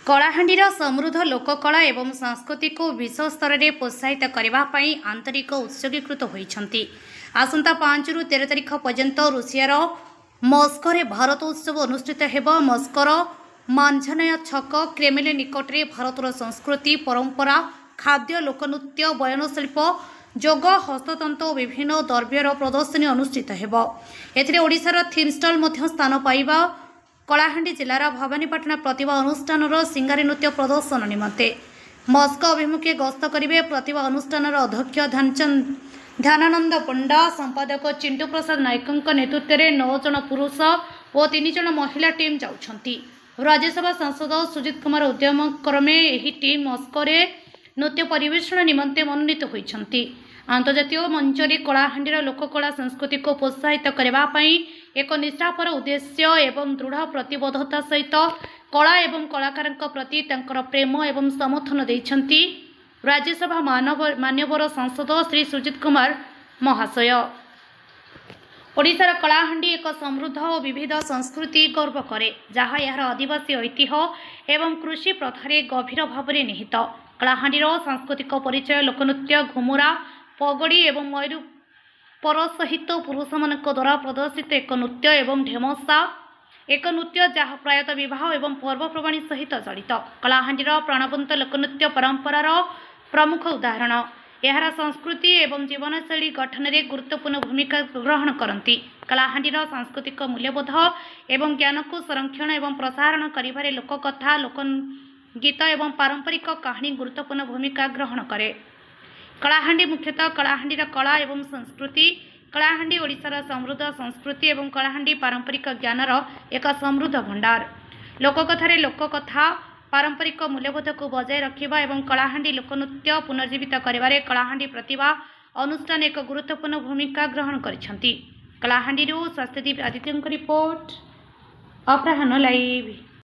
कलाहांडीर समृद्ध लोककला एवं संस्कृति को विश्व स्तर में प्रोत्साहित करने आंतरिक उत्सर्गीकृत होती। आसंता 5 ରୁ 13 तारिख पर्यंत रूसियार मस्को रे भारत उत्सव अनुष्ठित हेब। मस्कोर मांझानाया छक क्रेमलिन निकट में भारतर संस्कृति परंपरा खाद्य लोकनृत्य बयनशिल्प जोग हस्ततंत्र और विभिन्न द्रव्यर प्रदर्शनी अनुष्ठित हेब। एथिरे ओडिशार थीम स्टल स्थान पाइबा कलाहांडी जिलार भवानीपाटना प्रतिभा अनुष्ठान सिंगारी नृत्य प्रदर्शन निमंते मस्को अभिमुखे गस्त करेंगे। प्रतिभा अनुष्ठान अध्यक्ष ध्यानानंद पंडा संपादक चिंटू प्रसाद नायक नेतृत्व में 9 जन पुरुष और 3 जन महिला टीम जाउछंती। राज्यसभा सांसद सुजित कुमार उद्यम क्रमे यही टीम मस्को रे नृत्य परिवेषण निमंते मनोनीत होइछंती। अंतर्जातीय मंच में कलाहांडीर लोककला संस्कृति को प्रोत्साहित करने एक निष्ठापर उद्देश्य एवं दृढ़ प्रतिबद्धता सहित कला एवं कलाकार प्रति तांकर प्रेम एवं समर्थन देइछंती राज्यसभा मान्यवर सांसद श्री सुजित कुमार महाशय। ओडिशार कलाहांडी एक समृद्ध और विविध संस्कृति गर्व करे, जहाँ यार आदिवासी ऐतिह्य एवं कृषि प्रथारे गभीर भाव में निहित। कलाहांडीर सांस्कृतिक परिचय लोकनृत्य घुमुरा पगड़ी एवं मयूर पर सहित पुरुष मान द्वारा प्रदर्शित एक नृत्य एवं ढेमसा एक नृत्य जहाँ प्रायतः विवाह एवं पर्वपर्वाणी सहित जड़ित। कलाहांडीर प्राणवंत लोकनृत्य परंपरार प्रमुख उदाहरण। यार संस्कृति एवं जीवनशैली गठन में गुरुत्वपूर्ण भूमिका ग्रहण करती। कलाहांडीर सांस्कृतिक मूल्यबोध एवं ज्ञान को संरक्षण एवं प्रसारण करिबारे लोककथा लोकगीत एवं पारंपरिक कहानी गुरुत्वपूर्ण भूमिका ग्रहण करे। कलाहांडी मुख्यतः कलाहांडीर कला एवं संस्कृति। कलाहांडी ओडिशार समृद्ध संस्कृति एवं कलाहांडी पारंपरिक ज्ञानर एक समृद्ध भंडार। लोककथारे लोककथा पारंपरिक मूल्यबोध को बजाय रखिबा एवं कलाहांडी लोकनृत्य पुनर्जीवित करिबारे कलाहांडी प्रतिभा अनुष्ठान एक गुरुत्वपूर्ण भूमिका ग्रहण करिसेंती। कलाहांडी स्वास्थ्यदीप आदित्यंक रिपोर्ट अपराह्न लाइव।